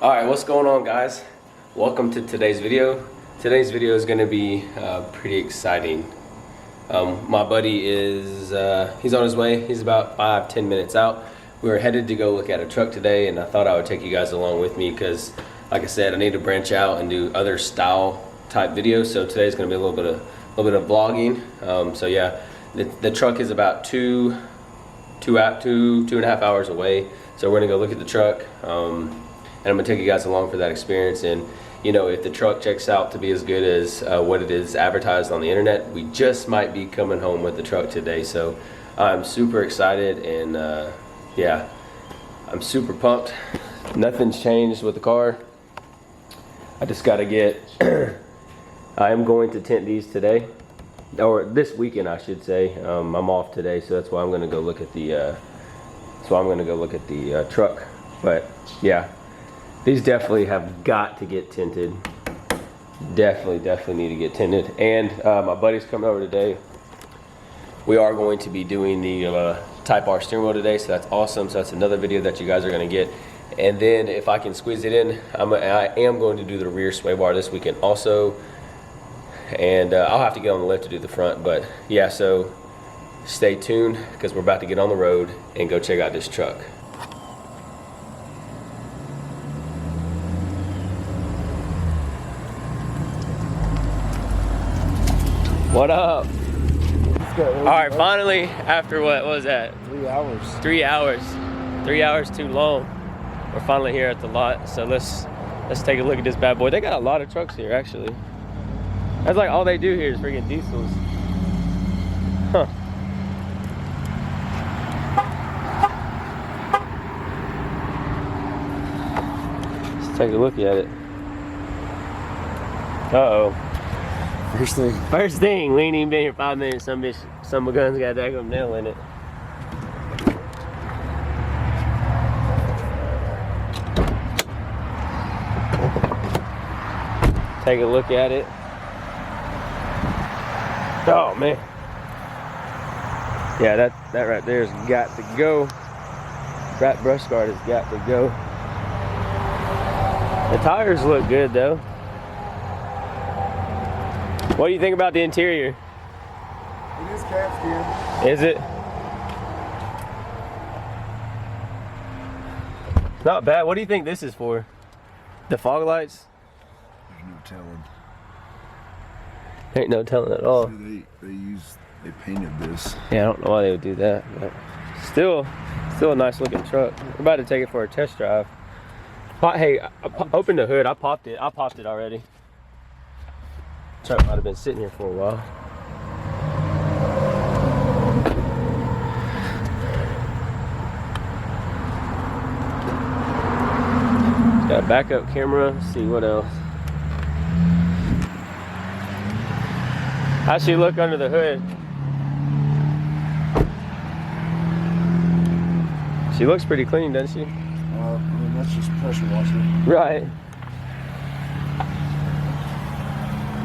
Alright, what's going on, guys? Welcome to today's video. Today's video is going to be pretty exciting. My buddy is he's on his way. He's about 5-10 minutes out. We were headed to go look at a truck today, and I thought I would take you guys along with me because, like I said, I need to branch out and do other style type videos. So today's going to be a little bit of vlogging. So yeah, the truck is about two and a half hours away. So we're gonna go look at the truck. And I'm gonna take you guys along for that experience. And you know, if the truck checks out to be as good as what it is advertised on the internet, we just might be coming home with the truck today. So I'm super excited, and yeah, I'm super pumped. Nothing's changed with the car. I just gotta get I am going to tint these today, or this weekend I should say. I'm off today, so that's why I'm gonna go look at the truck. But yeah, these definitely have got to get tinted. Definitely need to get tinted. And my buddy's coming over today. We are going to be doing the Type R steering wheel today, so that's awesome. So that's another video that you guys are gonna get. And then if I can squeeze it in, I am going to do the rear sway bar this weekend also. And I'll have to get on the lift to do the front. But yeah, so stay tuned because we're about to get on the road and go check out this truck. What up? All right, finally, after what was that? 3 hours. 3 hours. 3 hours too long. We're finally here at the lot, so let's take a look at this bad boy. They got a lot of trucks here, actually. That's like all they do here is freaking diesels. Huh. Let's take a look at it. Uh-oh. First thing, we ain't even been here 5 minutes. Some of guns got that daggum nail in it. Take a look at it. Oh man. Yeah, that right there has got to go. That brush guard has got to go. The tires look good though. What do you think about the interior? It is calf skin. Is it? Not bad. What do you think this is for? The fog lights? There's no telling. Ain't no telling at all. See, they painted this. Yeah, I don't know why they would do that, but still a nice looking truck. We're about to take it for a test drive. Hey, open the hood. I popped it already. Truck might have been sitting here for a while. Got a backup camera. Let's see what else. How's she look under the hood? She looks pretty clean, doesn't she? I mean, that's just pressure washer. Right.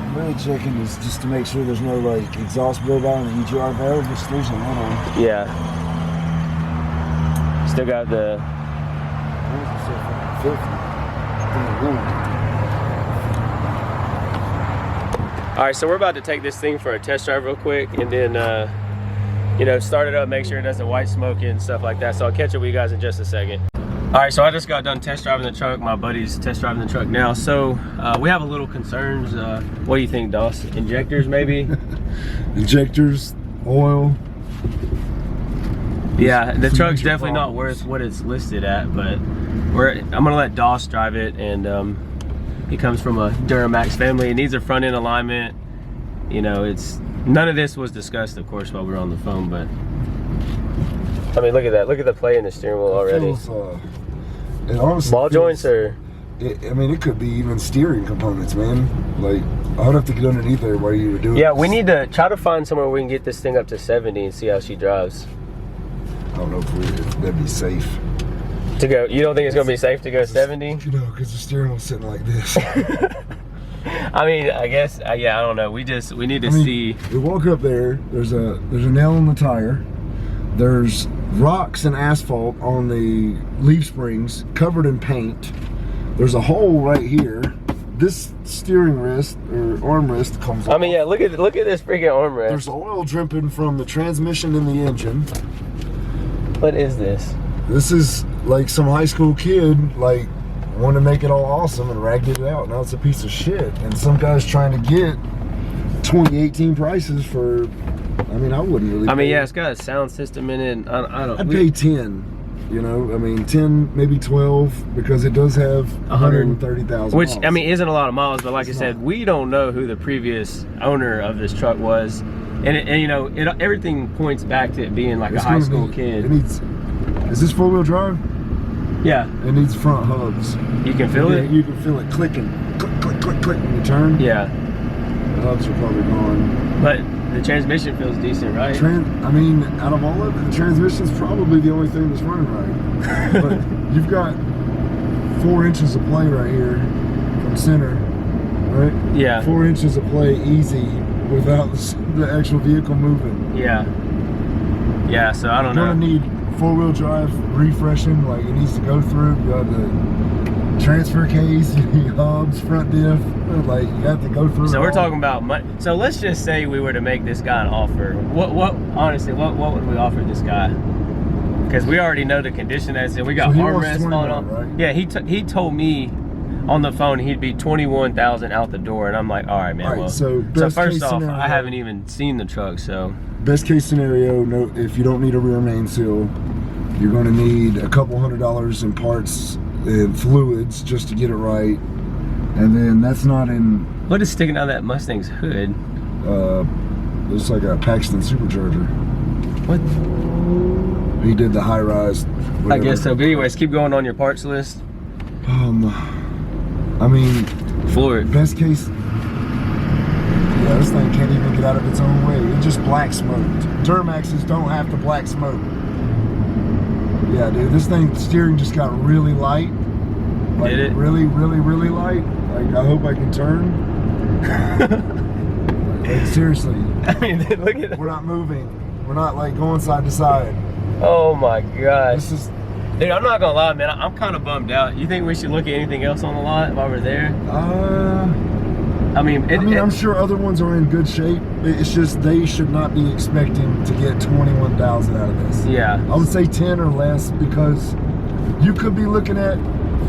I'm really checking is just to make sure there's no like exhaust buildup on the EGR valve. There's a little. Yeah. Still got the. All right, so we're about to take this thing for a test drive real quick, and then you know, start it up, make sure it doesn't white smoke and stuff like that. So I'll catch up with you guys in just a second. All right, so I just got done test driving the truck. My buddy's test driving the truck now. So we have a little concerns. What do you think, Doss? Injectors, maybe? Injectors, oil. Yeah, the truck's definitely not worth what it's listed at, but I'm gonna let Doss drive it, and he comes from a Duramax family. It needs a front end alignment. You know, none of this was discussed, of course, while we were on the phone, but I mean, look at that. Look at the play in the steering wheel already. It honestly ball joints, or I mean, it could be even steering components, man. Like, I'd have to get underneath there while you were doing yeah, this. we need to try to find somewhere we can get this thing up to 70 and see how she drives. I don't know if that'd be safe. To go, you don't think it's gonna be safe to go 70? You know, because the steering wheel's sitting like this. I mean, I guess, yeah, I don't know. We need to see. We walk up there. There's a nail in the tire. There's rocks and asphalt on the leaf springs, covered in paint. There's a hole right here. This steering wrist or armrest comes off. I mean, yeah, look at this freaking armrest. There's oil dripping from the transmission in the engine. What is this? This is like some high school kid like wanted to make it all awesome and ragged it out. Now it's a piece of shit. And some guy's trying to get 2018 prices for. I mean, I wouldn't really. I mean, yeah, it's got a sound system in it. I don't. I'd pay 10. You know, I mean, 10, maybe 12, because it does have 130,000 which, miles. I mean, isn't a lot of miles, but like I said, we don't know who the previous owner of this truck was. And you know, everything points back to it being like a high school kid. It needs, is this four-wheel drive? Yeah. It needs front hubs. You can feel it? You can feel it clicking. Click, click, click, click when you turn. Yeah. The hubs are probably gone. But the transmission feels decent, right? I mean, out of all of it, the transmission's probably the only thing that's running right. But you've got 4 inches of play right here from center, right? Yeah. 4 inches of play easy without the actual vehicle moving. Yeah. Yeah, so I don't know. You're gonna need four-wheel drive refreshing, like it needs to go through. You got the transfer case, you need hubs, front diff, like you have to go through. So we're talking about money. So let's just say we were to make this guy an offer. Honestly, what would we offer this guy? Because we already know the condition that's in. We got armrests falling off. Right? Yeah, he told me on the phone he'd be 21,000 out the door, and I'm like, all right, man. All right, well, so first off, I haven't even seen the truck, so. Best case scenario, no, if you don't need a rear main seal, you're going to need a couple $100 in parts and fluids just to get it right, and then that's not in. What is sticking out of that Mustang's hood? It's like a Paxton supercharger. What? He did the high rise. I guess so. But anyways, keep going on your parts list. I mean, Floor it. best case. Yeah, this thing can't even get out of its own way. It just black smoked. Duramaxes don't have to black smoke. Yeah, dude, this thing steering just got really light. Like, Did it? Really, really, really light. Like, I hope I can turn. Like, seriously. I mean, look at it. We're not moving. We're not like going side to side. Oh my gosh. This is. Dude, I'm not gonna lie, man. I'm kind of bummed out. You think we should look at anything else on the lot while we're there? I mean, I'm sure other ones are in good shape. It's just they should not be expecting to get 21,000 out of this. Yeah. I would say 10 or less, because you could be looking at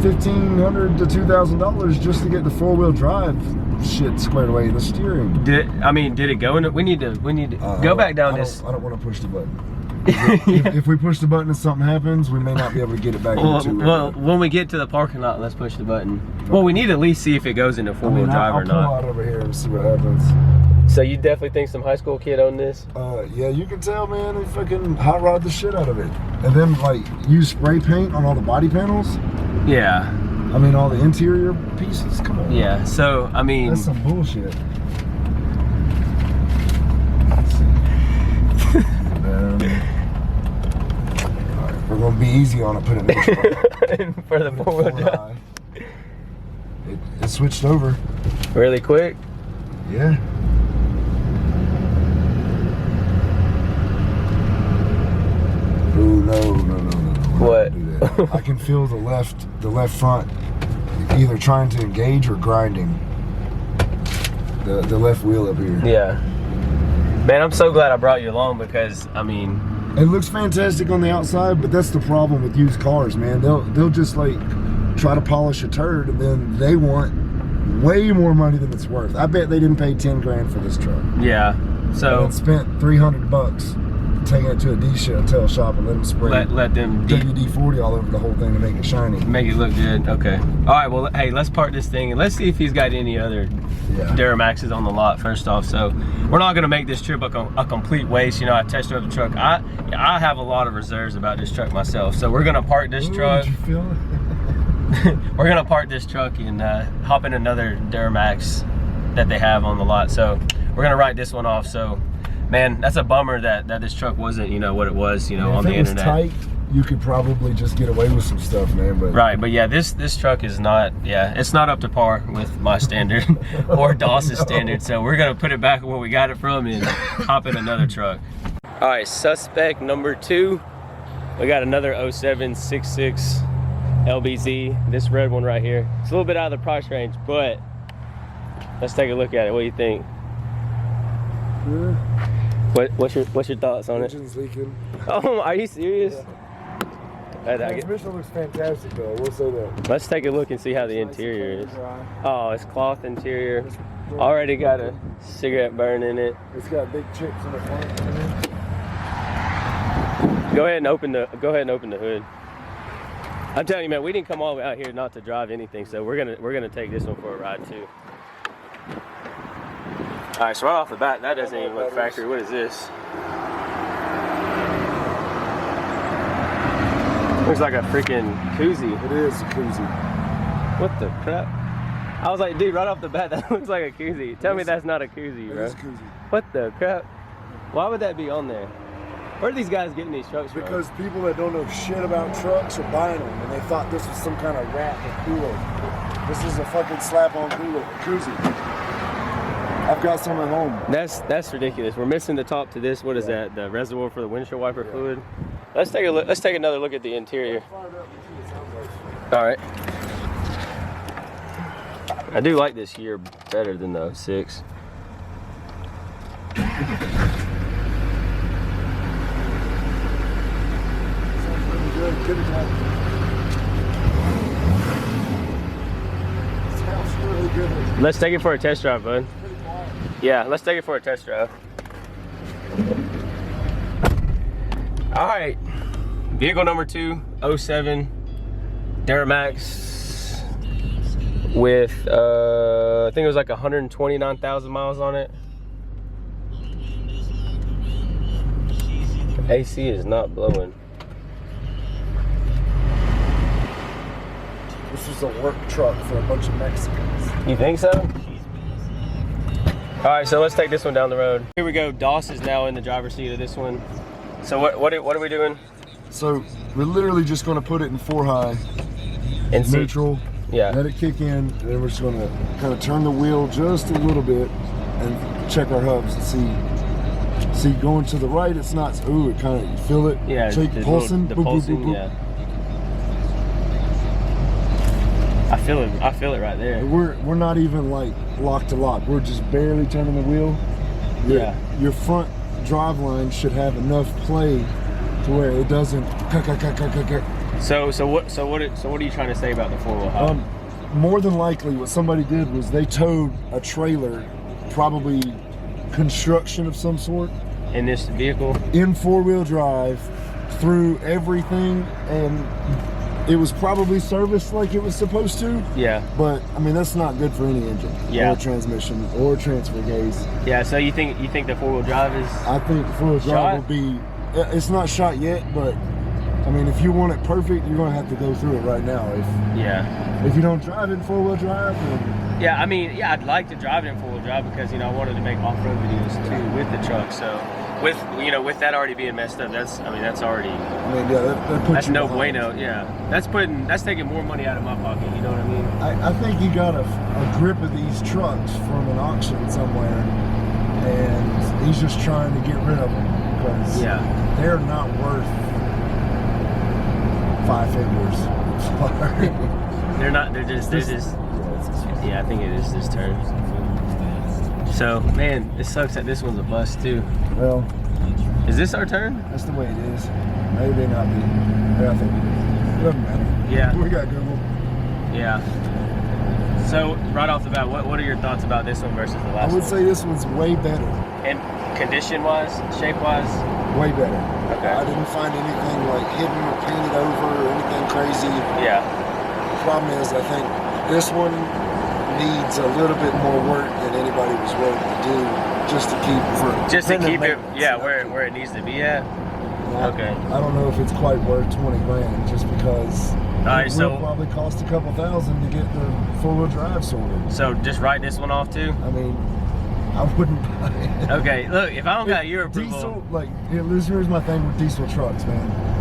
$1,500 to $2,000 just to get the four-wheel drive shit squared away in the steering. Did it go in? We need to go back down this. I don't want to push the button. If we push the button and something happens, we may not be able to get it back into Well, when we get to the parking lot, let's push the button. Well, we need to at least see if it goes into four-wheel drive or not. I'll pull out over here and see what happens. So you definitely think some high school kid owned this? Yeah, you can tell, man. They fucking hot rod the shit out of it, and then like use spray paint on all the body panels. Yeah. I mean, all the interior pieces. Come on. Yeah. So I mean, that's some bullshit. We're gonna be easy on it, put it neutral. For the four-wheel drive. It switched over. Really quick? Yeah. Ooh, no. What? Do that. I can feel the left front either trying to engage or grinding. The left wheel up here. Yeah. Man, I'm so glad I brought you along, because I mean, it looks fantastic on the outside, but that's the problem with used cars, man. They'll just like try to polish a turd, and then they want way more money than it's worth. I bet they didn't pay 10 grand for this truck. Yeah. So and spent $300 taking it to a detail shop and let them spray let them WD-40 all over the whole thing to make it shiny. Make it look good. Okay. All right. Well, hey, let's park this thing and let's see if he's got any other Duramaxes on the lot first off. So we're not gonna make this trip a complete waste. You know, I test drove the truck. I have a lot of reserves about this truck myself. So we're gonna park this truck. Did you feel it? We're gonna park this truck and hop in another Duramax that they have on the lot. So we're gonna write this one off. So, man, that's a bummer that this truck wasn't, you know, what it was, you know, on the internet. If it was tight, you could probably just get away with some stuff, man. But right, but yeah, this truck is not, it's not up to par with my standard or Dawson's standard. So we're gonna put it back where we got it from and hop in another truck. All right, suspect number 2. We got another 07 66 LBZ, this red one right here. It's a little bit out of the price range, but let's take a look at it. What do you think? Yeah. What's your thoughts on it? Engine's leaking. Oh, are you serious? Yeah. Transmission looks fantastic though, we'll say that. Let's take a look and see how the interior is. Oh, it's cloth interior. Already got a cigarette burn in it. It's got big chips in the front. Go ahead and open the hood. I'm telling you, man, we didn't come all the way out here not to drive anything, so we're gonna take this one for a ride too. All right, so right off the bat, that doesn't even look factory. What is this? Looks like a freaking koozie. It is a koozie. What the crap? I was like, dude, right off the bat, that looks like a koozie. Tell me that's not a koozie, bro. It is a koozie. What the crap? Why would that be on there? Where are these guys getting these trucks from? Because people that don't know shit about trucks are buying them, and they thought this was some kind of wrap or Kool-Aid. This is a fucking slap-on koozie. I've got some at home. That's ridiculous. We're missing the top to this. What is that? The reservoir for the windshield wiper fluid. Let's take a look. Let's take another look at the interior. All right. I do like this year better than the 06. Good job. Smells really good. Let's take it for a test drive, bud. Yeah, let's take it for a test drive. All right, vehicle number 2, 07 Duramax with I think it was like 129,000 miles on it. AC is not blowing. This was a work truck for a bunch of Mexicans. You think so? All right, so let's take this one down the road. Here we go. Doss is now in the driver's seat of this one. So what are we doing? So we're literally just going to put it in 4 high, In seat. neutral. Yeah. Let it kick in, and then we're just going to kind of turn the wheel just a little bit and check our hubs and see going to the right. It's not. Ooh, it kind of, you feel it. Yeah. Shake, pulsing. The Boop, pulsing. boop, boop, boop. Yeah. I feel it right there. We're not even like lock to lock. We're just barely turning the wheel. Your front drive line should have enough play to where it doesn't. So what are you trying to say about the 4-wheel hub? More than likely, what somebody did was they towed a trailer, probably construction of some sort, In this vehicle? in 4-wheel drive through everything, and it was probably serviced like it was supposed to. Yeah. But I mean, that's not good for any engine, or transmission, or transfer case. Yeah. So you think the 4-wheel drive is? I think 4-wheel drive will be. It's not shot yet, but I mean, if you want it perfect, you're gonna have to go through it right now. If you don't drive it in 4-wheel drive, then yeah. I mean, yeah, I'd like to drive it in 4-wheel drive because I wanted to make off-road videos too with the truck. So with that already being messed up, that's already. I mean, yeah, that puts that's you no behind. bueno. Yeah, that's taking more money out of my pocket. You know what I mean? I think he got a grip of these trucks from an auction somewhere, and he's just trying to get rid of them because they're not worth 5 figures. They're not. They're just. Yeah, I think it is this turn. So, man, it sucks that this one's a bust too. Well, is this our turn? That's the way it is. Maybe not be. But I think it is. It doesn't matter. Yeah. We got Google. Yeah. So, right off the bat, what are your thoughts about this one versus the last one? I would say this one's way better. And condition-wise, shape-wise? Way better. Okay. I didn't find anything like hidden or painted over or anything crazy. Yeah. The problem is, I think this one needs a little bit more work than anybody was willing to do just to keep it, where it needs to be at. Okay. I don't know if it's quite worth 20 grand just because it will probably cost a couple thousand to get the 4-wheel drive sorted. So just write this one off too? I mean, I wouldn't buy it. Okay, look, if I don't got your approval. Diesel, here's my thing with diesel trucks, man.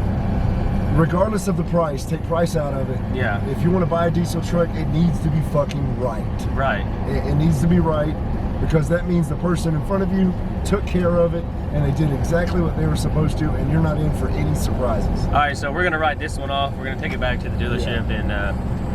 Regardless of the price, take price out of it. Yeah. If you want to buy a diesel truck, it needs to be fucking right. Right. It needs to be right. because that means the person in front of you took care of it and they did exactly what they were supposed to, and you're not in for any surprises. All right, so we're gonna write this one off. We're gonna take it back to the dealership and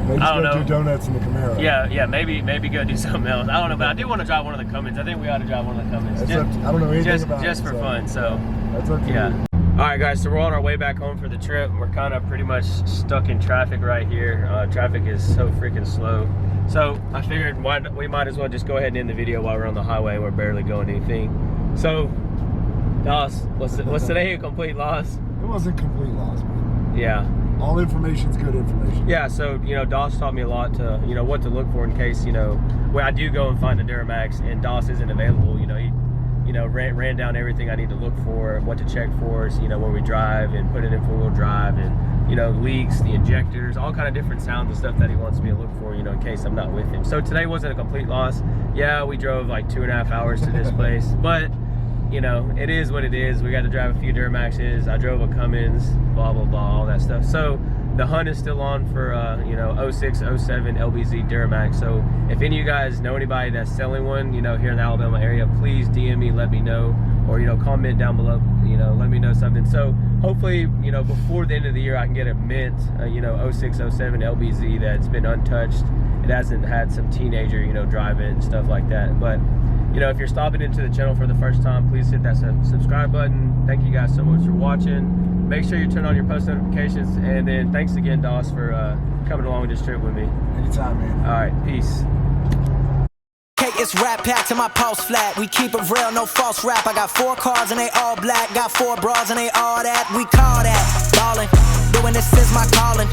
Maybe I don't know. do donuts in the Camaro. Yeah, maybe go do something else. I don't know, but I do want to drive one of the Cummins. I think we ought to drive one of the Cummins. I don't know anything about just it, for fun. So that's up to yeah. you. All right, guys. So we're on our way back home for the trip. We're kind of pretty much stuck in traffic right here. Traffic is so freaking slow. So I figured we might as well just go ahead and end the video while we're on the highway. We're barely going anything. So, Doss, was today a complete loss? It wasn't complete loss, man. Yeah. All information's good information. Yeah, so, you know, Doss taught me a lot to, you know, what to look for in case, you know, when I do go and find a Duramax and Doss isn't available, you know, he, you know, ran down everything I need to look for, what to check for, you know, when we drive and put it in four-wheel drive and, you know, leaks, the injectors, all kind of different sounds and stuff that he wants me to look for, you know, in case I'm not with him. So today wasn't a complete loss. Yeah, we drove like 2.5 hours to this place, but, you know, it is what it is. We got to drive a few Duramaxes. I drove a Cummins, blah, blah, blah, all that stuff. So the hunt is still on for, you know, 06, 07 LBZ Duramax. So if any of you guys know anybody that's selling one, you know, here in the Alabama area, please DM me, let me know, or, you know, comment down below, you know, let me know something. So hopefully, you know, before the end of the year, I can get a mint, you know, 06, 07 LBZ that's been untouched. It hasn't had some teenager, you know, drive it and stuff like that. But, you know, if you're stopping into the channel for the first time, please hit that subscribe button. Thank you guys so much for watching. Make sure you turn on your post notifications. And then thanks again, Doss, for coming along with this trip with me. Anytime, man. All right, peace. It's rap packed to my pulse flat. We keep it real, no false rap. I got 4 cars and they all black. Got 4 bras and they all that. We call that ballin'. Doing this is my calling.